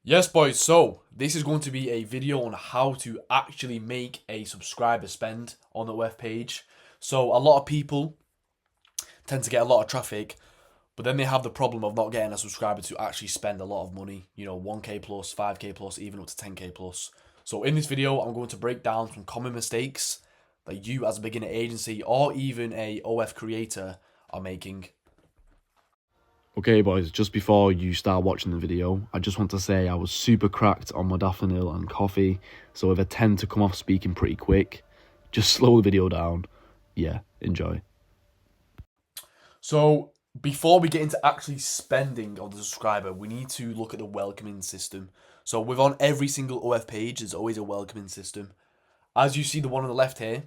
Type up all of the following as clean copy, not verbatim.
Yes, boys, so this is going to be a video on how to actually make a subscriber spend on the web page. So a lot of people tend to get a lot of traffic, but then they have the problem of not getting a subscriber to actually spend a lot of money, 1k plus, 5k plus, even up to 10k plus. So in this video, I'm going to break down some common mistakes that you as a beginner agency or even a OF creator are making. Okay boys, just before you start watching the video, I just want to say I was super cracked on modafinil and coffee, so if I tend to come off speaking pretty quick, just slow the video down. Yeah, enjoy. So before we get into actually spending on the subscriber, we need to look at the welcoming system. So with on every single OF page, there's always a welcoming system. As you see the one on the left here,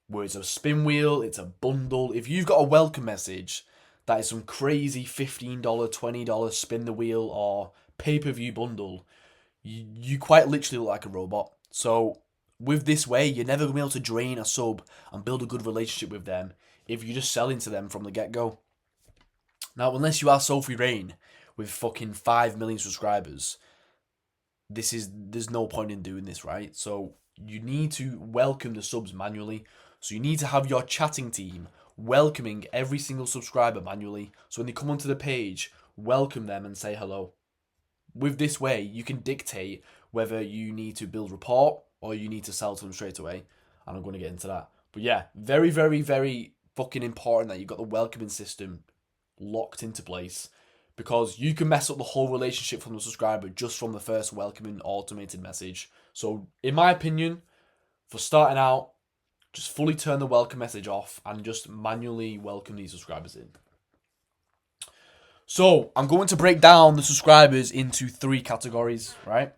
where it's a spin wheel, it's a bundle. If you've got a welcome message that is some crazy $15, $20 spin the wheel or pay-per-view bundle, you quite literally look like a robot. So with this way, you're never going to be able to drain a sub and build a good relationship with them if you're just selling to them from the get-go. Now, unless you are Sophie Rain with fucking 5 million subscribers, there's no point in doing this, right? So you need to welcome the subs manually. So you need to have your chatting team welcoming every single subscriber manually. So when they come onto the page, welcome them and say hello. With this way, you can dictate whether you need to build rapport or you need to sell to them straight away. And I'm going to get into that. But yeah, very, very, very fucking important that you've got the welcoming system locked into place, because you can mess up the whole relationship from the subscriber just from the first welcoming automated message. So in my opinion, for starting out, just fully turn the welcome message off and just manually welcome these subscribers in. So I'm going to break down the subscribers into 3 categories, right?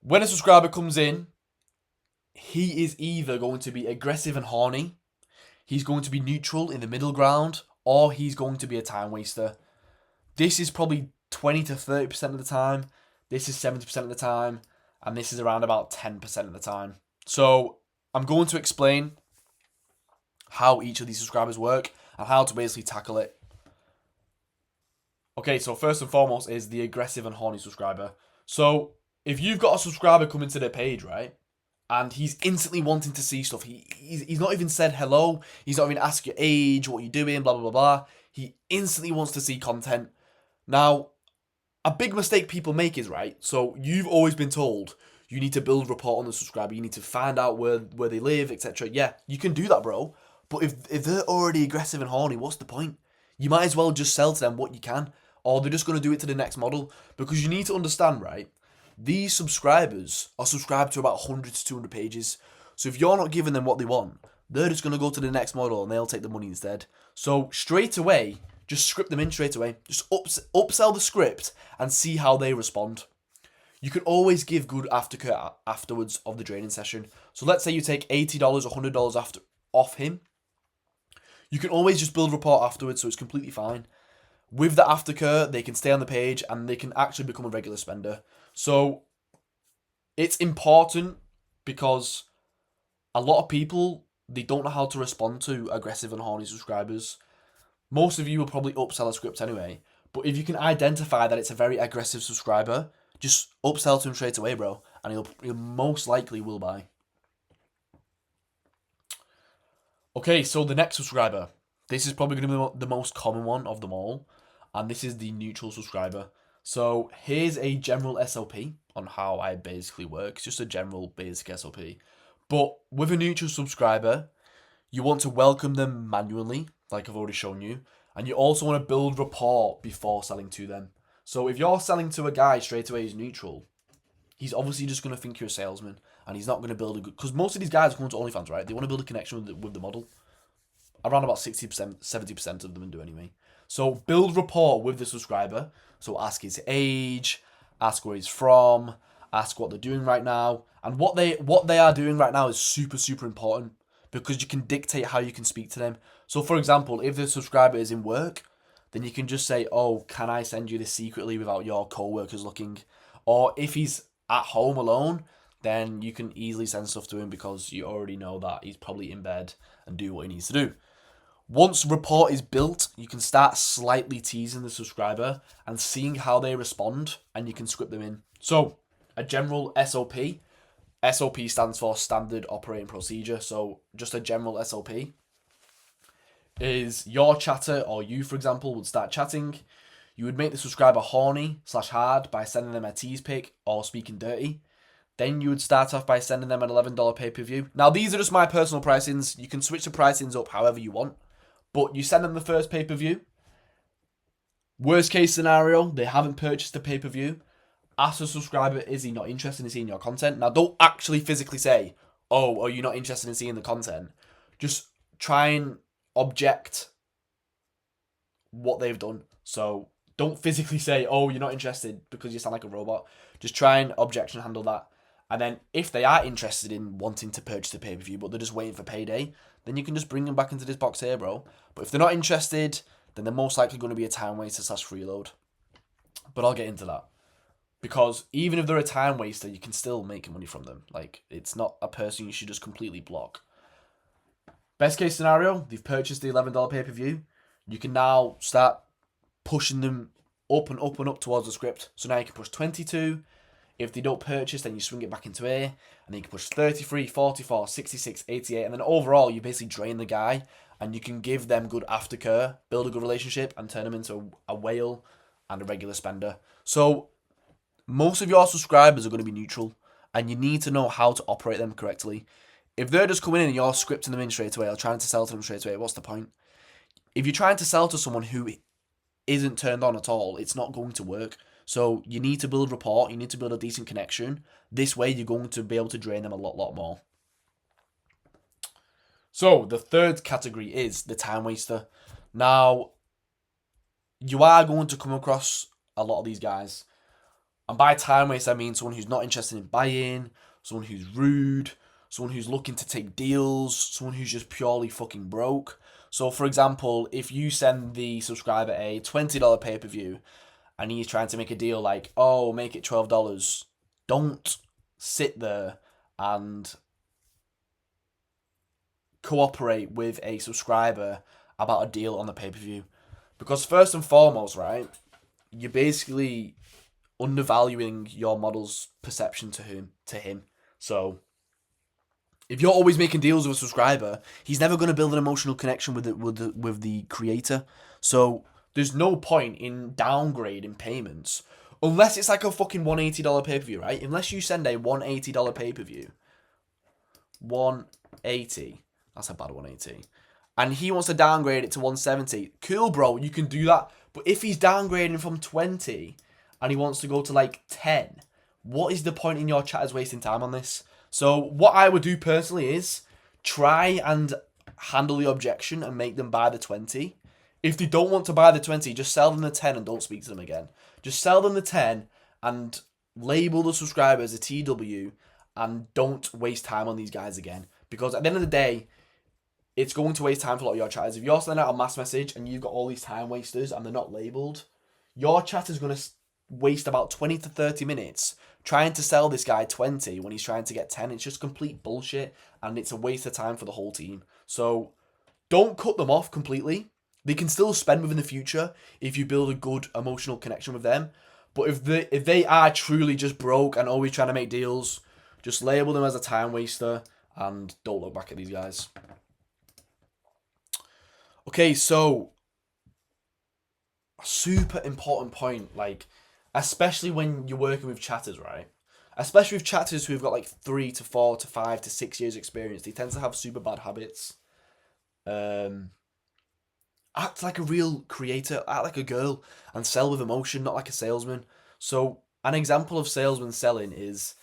When a subscriber comes in, he is either going to be aggressive and horny, he's going to be neutral in the middle ground, or he's going to be a time waster. This is probably 20 to 30% of the time. This is 70% of the time. And this is around about 10% of the time. So I'm going to explain how each of these subscribers work and how to basically tackle it. Okay, so first and foremost is the aggressive and horny subscriber. So if you've got a subscriber coming to their page, right, and he's instantly wanting to see stuff, he's not even said hello, he's not even asked your age, what you're doing, blah, blah, blah, blah. He instantly wants to see content. Now, a big mistake people make is, right, so you've always been told you need to build rapport on the subscriber, you need to find out where they live, etc. Yeah, you can do that, bro. But if they're already aggressive and horny, what's the point? You might as well just sell to them what you can, or they're just going to do it to the next model. Because you need to understand, right, these subscribers are subscribed to about 100 to 200 pages. So if you're not giving them what they want, they're just going to go to the next model and they'll take the money instead. So straight away, just script them in straight away. Just upsell the script and see how they respond. You can always give good aftercare afterwards of the draining session. So let's say you take $80 or $100 off him. You can always just build rapport afterwards, so it's completely fine. With the aftercare, they can stay on the page and they can actually become a regular spender. So it's important because a lot of people, they don't know how to respond to aggressive and horny subscribers. Most of you will probably upsell a script anyway. But if you can identify that it's a very aggressive subscriber, just upsell to him straight away, bro. And he'll most likely will buy. Okay, so the next subscriber. This is probably going to be the most common one of them all. And this is the neutral subscriber. So here's a general SOP on how I basically work. It's just a general basic SOP. But with a neutral subscriber, you want to welcome them manually, like I've already shown you. And you also want to build rapport before selling to them. So if you're selling to a guy straight away who's neutral, he's obviously just going to think you're a salesman. And he's not going to build a good... Because most of these guys are going to OnlyFans, right? They want to build a connection with the model. Around about 60%, 70% of them do anyway. So build rapport with the subscriber. So ask his age, ask where he's from, ask what they're doing right now. And what they are doing right now is super, super important, because you can dictate how you can speak to them. So for example, if the subscriber is in work, then you can just say, oh, can I send you this secretly without your co-workers looking? Or if he's at home alone, then you can easily send stuff to him because you already know that he's probably in bed and do what he needs to do. Once rapport is built, you can start slightly teasing the subscriber and seeing how they respond, and you can script them in. So, a general SOP. SOP stands for Standard Operating Procedure. So, just a general SOP is your chatter, or you, for example, would start chatting. You would make the subscriber horny/hard by sending them a tease pic or speaking dirty. Then you would start off by sending them an $11 pay-per-view. Now, these are just my personal pricings. You can switch the pricings up however you want. But you send them the first pay-per-view. Worst case scenario, they haven't purchased the pay-per-view. Ask the subscriber, is he not interested in seeing your content? Now, don't actually physically say, oh, are you not interested in seeing the content? Just try and object what they've done. So don't physically say, oh, you're not interested because you sound like a robot. Just try and objection handle that. And then if they are interested in wanting to purchase the pay-per-view, but they're just waiting for payday, then you can just bring them back into this box here, bro. But if they're not interested, then they're most likely going to be a time waster / freeload. But I'll get into that. Because even if they're a time waster, you can still make money from them. Like, it's not a person you should just completely block. Best case scenario, they've purchased the $11 pay-per-view. You can now start pushing them up and up and up towards the script. So now you can push 22. If they don't purchase, then you swing it back into A. And then you can push 33, 44, 66, 88. And then overall, you basically drain the guy. And you can give them good aftercare, build a good relationship, and turn them into a whale and a regular spender. So most of your subscribers are going to be neutral. And you need to know how to operate them correctly. If they're just coming in and you're scripting them in straight away or trying to sell to them straight away, what's the point? If you're trying to sell to someone who isn't turned on at all, it's not going to work. So you need to build rapport. You need to build a decent connection. This way, you're going to be able to drain them a lot more. So the third category is the time waster. Now, you are going to come across a lot of these guys. And by time waste, I mean someone who's not interested in buying, someone who's rude, someone who's looking to take deals, someone who's just purely fucking broke. So, for example, if you send the subscriber a $20 pay-per-view and he's trying to make a deal like, oh, make it $12, don't sit there and cooperate with a subscriber about a deal on the pay-per-view. Because first and foremost, right, you're basically undervaluing your model's perception to him. So if you're always making deals with a subscriber, he's never going to build an emotional connection with the creator. So there's no point in downgrading payments unless it's like a fucking $180 pay-per-view, right? Unless you send a $180 pay-per-view, 180. That's a bad 180. And he wants to downgrade it to 170. Cool, bro. You can do that. But if he's downgrading from 20 and he wants to go to like 10, what is the point in your chatters wasting time on this? So what I would do personally is try and handle the objection and make them buy the 20. If they don't want to buy the 20, just sell them the 10 and don't speak to them again. Just sell them the 10 and label the subscriber as a TW and don't waste time on these guys again. Because at the end of the day, it's going to waste time for a lot of your chatters. If you're sending out a mass message and you've got all these time wasters and they're not labelled, your chatter's going to waste about 20 to 30 minutes trying to sell this guy 20 when he's trying to get 10. It's just complete bullshit and it's a waste of time for the whole team. So don't cut them off completely. They can still spend within the future if you build a good emotional connection with them. But if they are truly just broke and always trying to make deals, just label them as a time waster and don't look back at these guys. Okay, so a super important point, like, especially when you're working with chatters, right? Especially with chatters who've got like 3 to 4 to 5 to 6 years experience, they tend to have super bad habits. Act like a real creator, act like a girl, and sell with emotion, not like a salesman. So an example of salesman selling is,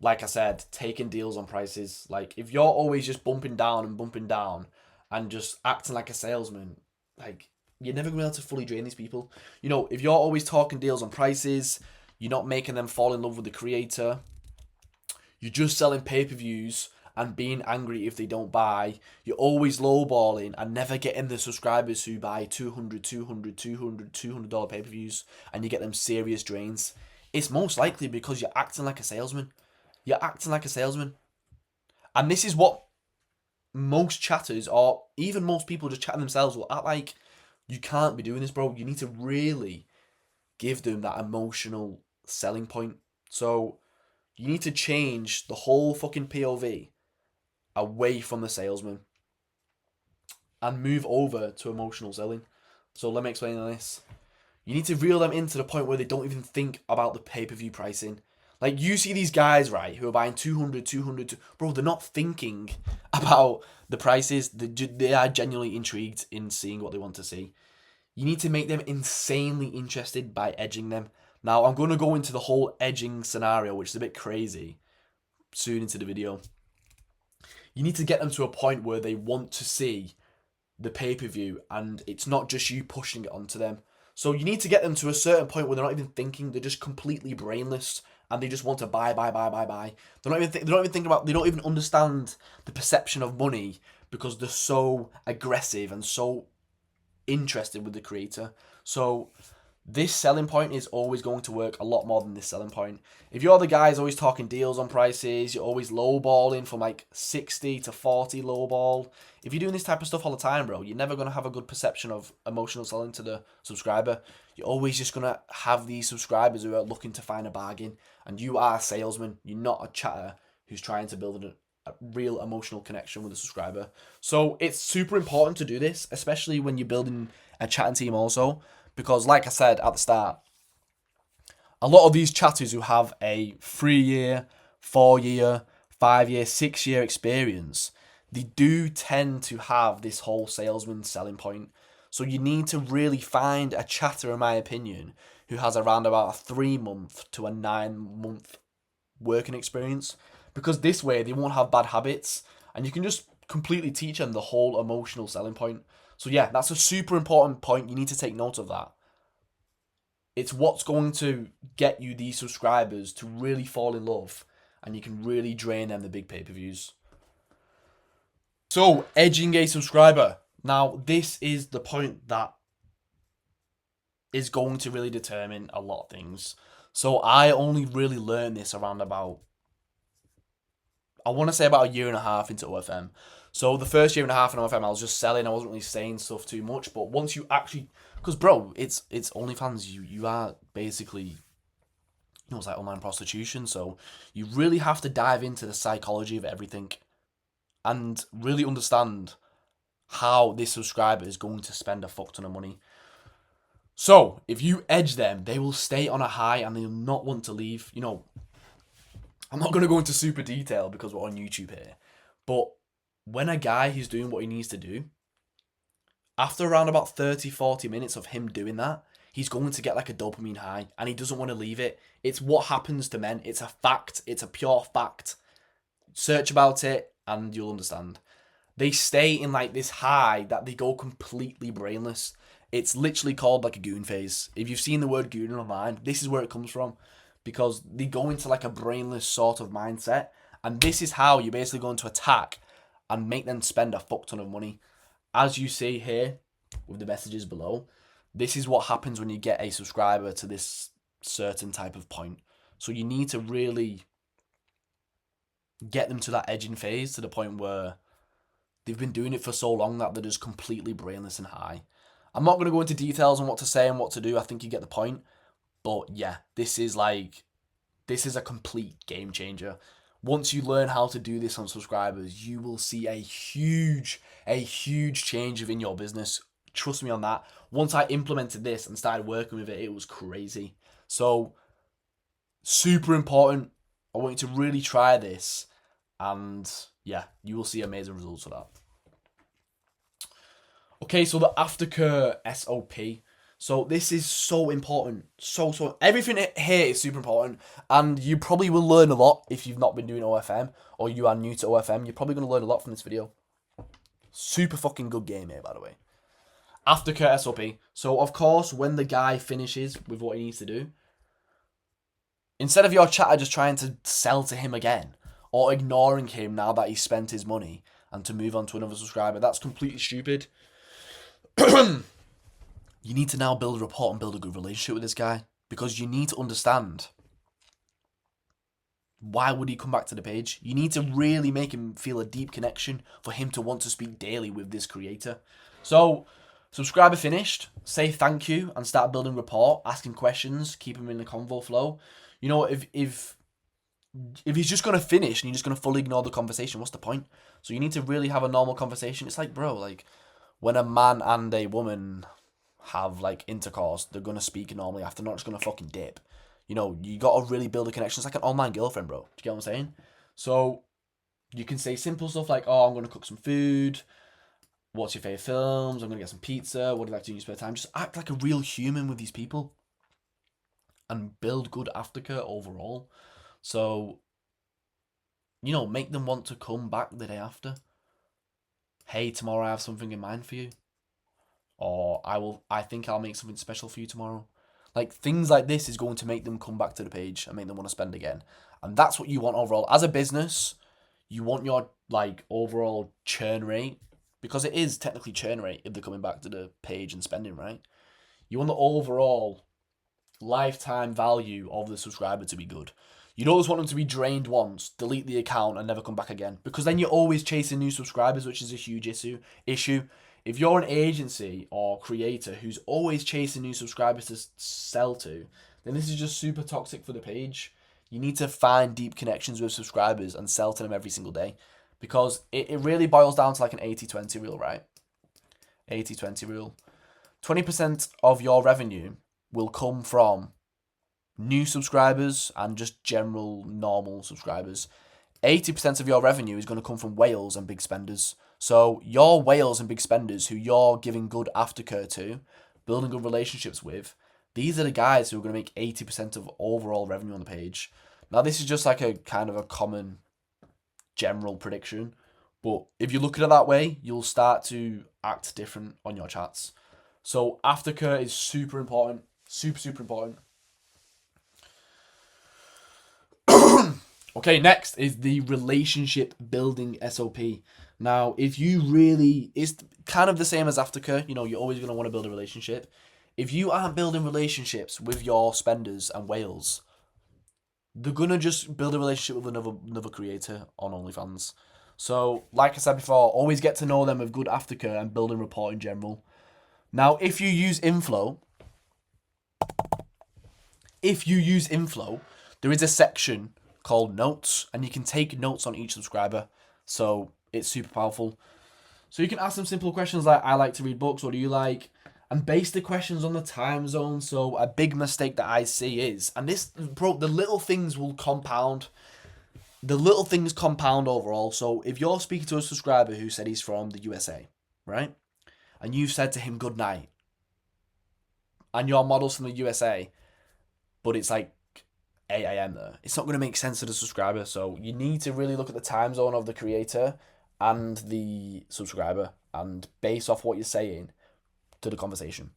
like I said, taking deals on prices. Like, if you're always just bumping down and just acting like a salesman, like, you're never going to be able to fully drain these people. You know, if you're always talking deals on prices, you're not making them fall in love with the creator, you're just selling pay-per-views and being angry if they don't buy, you're always lowballing and never getting the subscribers who buy $200 pay-per-views, and you get them serious drains, it's most likely because you're acting like a salesman. You're acting like a salesman. And this is what most chatters, or even most people just chatting themselves, will act like you can't be doing this, bro. You need to really give them that emotional selling point. So you need to change the whole fucking POV away from the salesman and move over to emotional selling. So let me explain this. You need to reel them in to the point where they don't even think about the pay-per-view pricing. Like, you see these guys, right, who are buying 200, bro, they're not thinking about the prices. They are genuinely intrigued in seeing what they want to see. You need to make them insanely interested by edging them. Now, I'm going to go into the whole edging scenario, which is a bit crazy, soon into the video. You need to get them to a point where they want to see the pay-per-view, and it's not just you pushing it onto them. So you need to get them to a certain point where they're not even thinking, they're just completely brainless, and they just want to buy. They're not even thinking about, they don't even understand the perception of money because they're so aggressive and so interested with the creator. So this selling point is always going to work a lot more than this selling point. If you're the guys always talking deals on prices, you're always lowballing from like 60 to 40 lowball. If you're doing this type of stuff all the time, bro, you're never going to have a good perception of emotional selling to the subscriber. You're always just going to have these subscribers who are looking to find a bargain. And you are a salesman. You're not a chatter who's trying to build a real emotional connection with the subscriber. So it's super important to do this, especially when you're building a chatting team also. Because like I said at the start, a lot of these chatters who have a 3-year, 4-year, 5-year, 6-year experience, they do tend to have this whole salesman selling point. So you need to really find a chatter, in my opinion, who has around about a 3-month to a 9-month working experience. Because this way they won't have bad habits, and you can just completely teach them the whole emotional selling point. So yeah, that's a super important point. You need to take note of that. It's what's going to get you these subscribers to really fall in love, and you can really drain them the big pay-per-views. So, edging a subscriber. Now, this is the point that is going to really determine a lot of things. So, I only really learned this around about, I want to say about a year and a half into OFM. So the first year and a half in OFM, I was just selling. I wasn't really saying stuff too much. But once you actually, because bro, it's OnlyFans. You are basically, it's like online prostitution. So you really have to dive into the psychology of everything, and really understand how this subscriber is going to spend a fuck ton of money. So if you edge them, they will stay on a high and they'll not want to leave. I'm not going to go into super detail because we're on YouTube here, but when a guy is doing what he needs to do, after around about 30, 40 minutes of him doing that, he's going to get like a dopamine high and he doesn't want to leave it. It's what happens to men. It's a fact. It's a pure fact. Search about it and you'll understand. They stay in like this high that they go completely brainless. It's literally called like a goon phase. If you've seen the word goon online, this is where it comes from, because they go into like a brainless sort of mindset, and this is how you're basically going to attack and make them spend a fuck ton of money. As you see here with the messages below, this is what happens when you get a subscriber to this certain type of point. So you need to really get them to that edging phase, to the point where they've been doing it for so long that they're just completely brainless and high. I'm not going to go into details on what to say and what to do. I think you get the point. But yeah, this is a complete game changer. Once you learn how to do this on subscribers, you will see a huge change within your business. Trust me on that. Once I implemented this and started working with it, it was crazy. So, super important. I want you to really try this. And yeah, you will see amazing results for that. Okay, so the aftercare SOP. So this is so important. So everything here is super important, and you probably will learn a lot if you've not been doing OFM or you are new to OFM. You're probably going to learn a lot from this video. Super fucking good game here, by the way. Aftercare SOP. So of course, when the guy finishes with what he needs to do, instead of your chatter just trying to sell to him again or ignoring him now that he's spent his money and to move on to another subscriber, that's completely stupid. You need to now build a rapport and build a good relationship with this guy, because you need to understand why would he come back to the page? You need to really make him feel a deep connection for him to want to speak daily with this creator. So, subscriber finished, say thank you and start building rapport, asking questions, keep him in the convo flow. You know, if he's just going to finish and you're just going to fully ignore the conversation, what's the point? So you need to really have a normal conversation. It's like, bro, like when a man and a woman have like intercourse, they're going to speak normally after, not just going to fucking dip. You know, you got to really build a connection. It's like an online girlfriend, bro. Do you get what I'm saying? So you can say simple stuff like, oh, I'm going to cook some food. What's your favourite films? I'm going to get some pizza. What do you like to do in your spare time? Just act like a real human with these people and build good aftercare overall. So, you know, make them want to come back the day after. Hey, tomorrow I have something in mind for you. Or I think I'll make something special for you tomorrow. Like, things like this is going to make them come back to the page and make them want to spend again. And that's what you want overall. As a business, you want your, like, overall churn rate, because it is technically churn rate if they're coming back to the page and spending, right? You want the overall lifetime value of the subscriber to be good. You don't just want them to be drained once, delete the account, and never come back again. Because then you're always chasing new subscribers, which is a huge issue. If you're an agency or creator who's always chasing new subscribers to sell to, then this is just super toxic for the page. You need to find deep connections with subscribers and sell to them every single day. Because it really boils down to like an 80-20 rule, right? 80-20 rule. 20% of your revenue will come from new subscribers and just general normal subscribers. 80% of your revenue is going to come from whales and big spenders. So your whales and big spenders who you're giving good aftercare to, building good relationships with, these are the guys who are going to make 80% of overall revenue on the page. Now, this is just like a kind of a common general prediction, but if you look at it that way, you'll start to act different on your chats. So aftercare is super important. Super important. Okay, next is the relationship building SOP. Now, if you really, it's kind of the same as aftercare. You know, you're always going to want to build a relationship. If you aren't building relationships with your spenders and whales, they're going to just build a relationship with another creator on OnlyFans. So, like I said before, always get to know them with good aftercare and building rapport in general. Now, if you use Inflow, there is a section called Notes, and you can take notes on each subscriber. So it's super powerful. So you can ask them simple questions like, I like to read books, what do you like? And base the questions on the time zone. So a big mistake that I see is, and this, bro, the little things will compound. The little things compound overall. So if you're speaking to a subscriber who said he's from the USA, right? And you've said to him good night, and your model's from the USA, but it's like 8 a.m. there, it's not going to make sense to the subscriber. So you need to really look at the time zone of the creator and the subscriber and base off what you're saying to the conversation.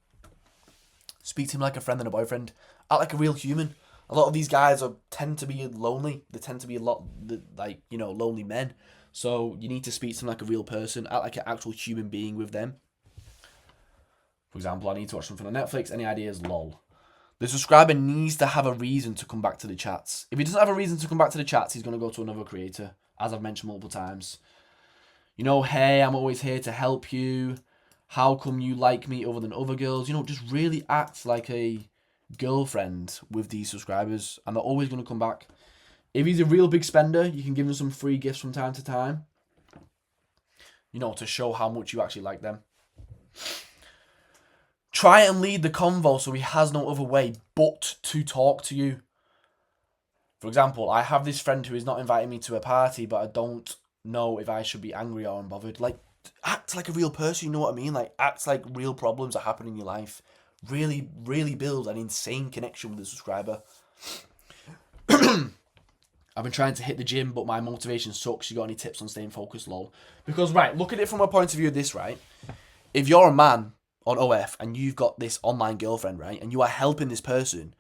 Speak to him like a friend and a boyfriend. Act like a real human. A lot of these guys tend to be lonely. They tend to be a lot like, you know, lonely men. So you need to speak to them like a real person. Act like an actual human being with them. For example, I need to watch something on Netflix. Any ideas? Lol. The subscriber needs to have a reason to come back to the chats. If he doesn't have a reason to come back to the chats, he's going to go to another creator, as I've mentioned multiple times. You know, hey, I'm always here to help you. How come you like me other than other girls? You know, just really act like a girlfriend with these subscribers, and they're always going to come back. If he's a real big spender, you can give him some free gifts from time to time. You know, to show how much you actually like them. Try and lead the convo so he has no other way but to talk to you. For example, I have this friend who is not inviting me to a party, but I don't know if I should be angry or unbothered. Like, act like a real person, you know what I mean? Like, act like real problems are happening in your life. Really, really build an insane connection with the subscriber. I've been trying to hit the gym, but my motivation sucks. You got any tips on staying focused, lol? Because, right, look at it from a point of view of this, right? If you're a man on OF and you've got this online girlfriend, right, and you are helping this person,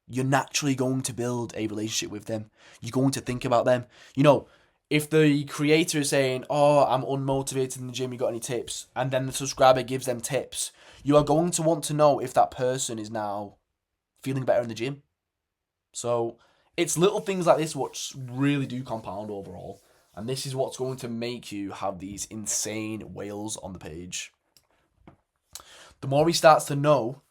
you're naturally going to build a relationship with them. You're going to think about them. You know, if the creator is saying, oh, I'm unmotivated in the gym, you got any tips? And then the subscriber gives them tips, you are going to want to know if that person is now feeling better in the gym. So It's little things like this which really do compound overall. And this is what's going to make you have these insane whales on the page. The more he starts to know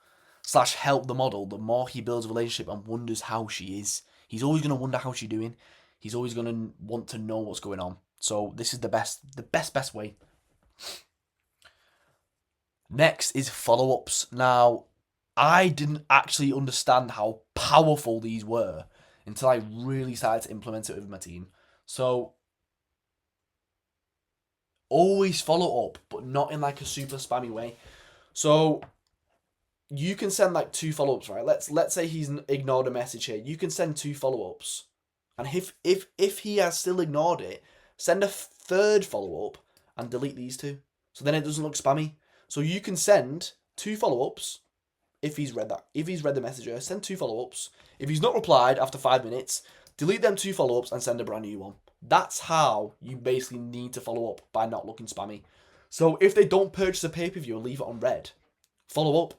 / help the model, the more he builds a relationship and wonders how she is. He's always going to wonder how she's doing. He's always going to want to know what's going on. So this is the best way. Next is follow-ups. Now, I didn't actually understand how powerful these were until I really started to implement it with my team. So always follow up, but not in like a super spammy way. So you can send like 2 follow-ups, right? Let's say he's ignored a message here. You can send 2 follow-ups. And if he has still ignored it, send a 3rd follow-up and delete these 2. So then it doesn't look spammy. So you can send 2 follow-ups if he's read that. If he's read the messenger, send 2 follow-ups. If he's not replied after 5 minutes, delete them 2 follow-ups and send a brand new one. That's how you basically need to follow up by not looking spammy. So if they don't purchase a pay-per-view and leave it on red, follow up.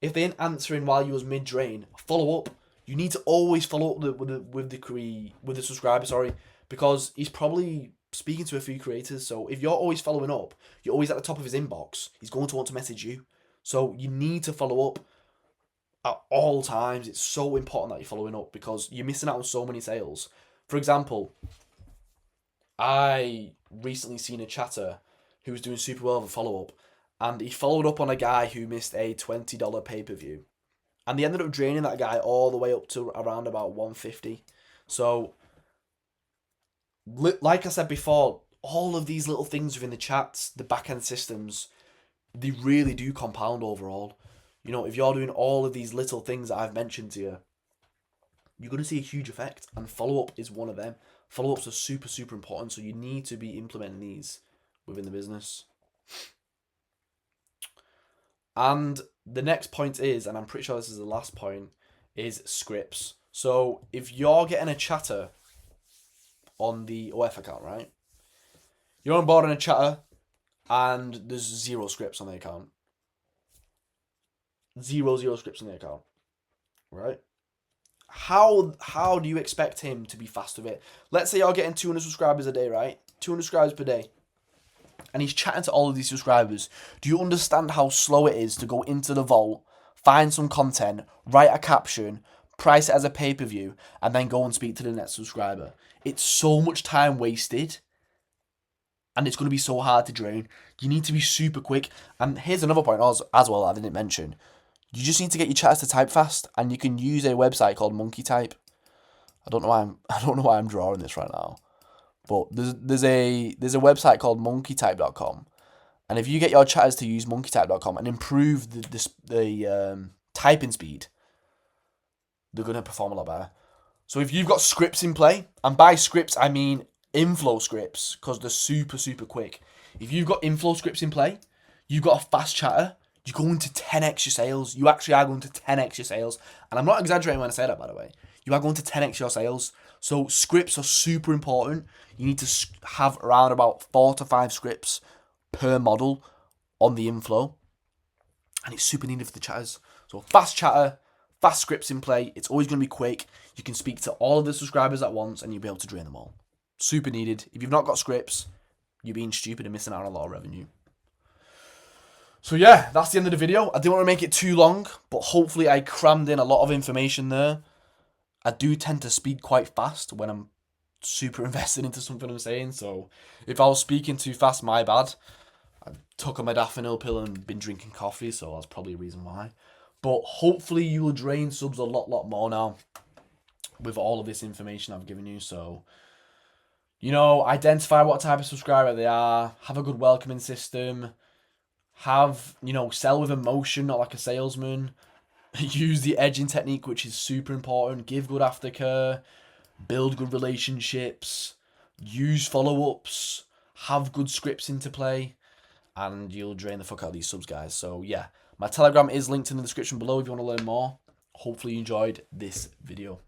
If they ain't answering while you was mid-drain, follow up. You need to always follow up with the subscriber, because he's probably speaking to a few creators. So if you're always following up, you're always at the top of his inbox, he's going to want to message you. So you need to follow up at all times. It's so important that you're following up because you're missing out on so many sales. For example, I recently seen a chatter who was doing super well with a follow-up, and he followed up on a guy who missed a $20 pay-per-view. And they ended up draining that guy all the way up to around about 150. So, like I said before, all of these little things within the chats, the back-end systems, they really do compound overall. You know, if you're doing all of these little things that I've mentioned to you, you're going to see a huge effect. And follow-up is one of them. Follow-ups are super, super important. So you need to be implementing these within the business. And the next point is, and I'm pretty sure this is the last point, is scripts. So if you're getting a chatter on the OF account, right? You're on board on a chatter and there's 0 scripts on the account. 0 scripts on the account, right? How do you expect him to be fast with it? Let's say you're getting 200 subscribers a day, right? 200 subscribers per day. And he's chatting to all of these subscribers. Do you understand how slow it is to go into the vault, find some content, write a caption, price it as a pay-per-view, and then go and speak to the next subscriber? It's so much time wasted, and it's going to be so hard to drain. You need to be super quick. And here's another point as well I didn't mention. You just need to get your chatters to type fast, and you can use a website called Monkey Type. I don't know why I'm drawing this right now. But there's a website called monkeytype.com, and if you get your chatters to use monkeytype.com and improve the typing speed, they're gonna perform a lot better. So if you've got scripts in play, and by scripts I mean inflow scripts, because they're super, super quick. If you've got inflow scripts in play, you've got a fast chatter, you're going to 10x your sales. You actually are going to 10x your sales, and I'm not exaggerating when I say that, by the way. You are going to 10x your sales. So scripts are super important. You need to have around about 4 to 5 scripts per model on the inflow. And it's super needed for the chatters. So fast chatter, fast scripts in play. It's always going to be quick. You can speak to all of the subscribers at once and you'll be able to drain them all. Super needed. If you've not got scripts, you're being stupid and missing out on a lot of revenue. So yeah, that's the end of the video. I didn't want to make it too long, but hopefully I crammed in a lot of information there. I do tend to speak quite fast when I'm super invested into something I'm saying. So if I was speaking too fast, my bad. I took a modafinil pill and been drinking coffee, so that's probably a reason why. But hopefully you will drain subs a lot more now with all of this information I've given you. So, you know, identify what type of subscriber they are. Have a good welcoming system. Have, you know, sell with emotion, not like a salesman. Use the edging technique, which is super important. Give good aftercare. Build good relationships. Use follow-ups. Have good scripts into play. And you'll drain the fuck out of these subs, guys. So, yeah. My Telegram is linked in the description below if you want to learn more. Hopefully you enjoyed this video.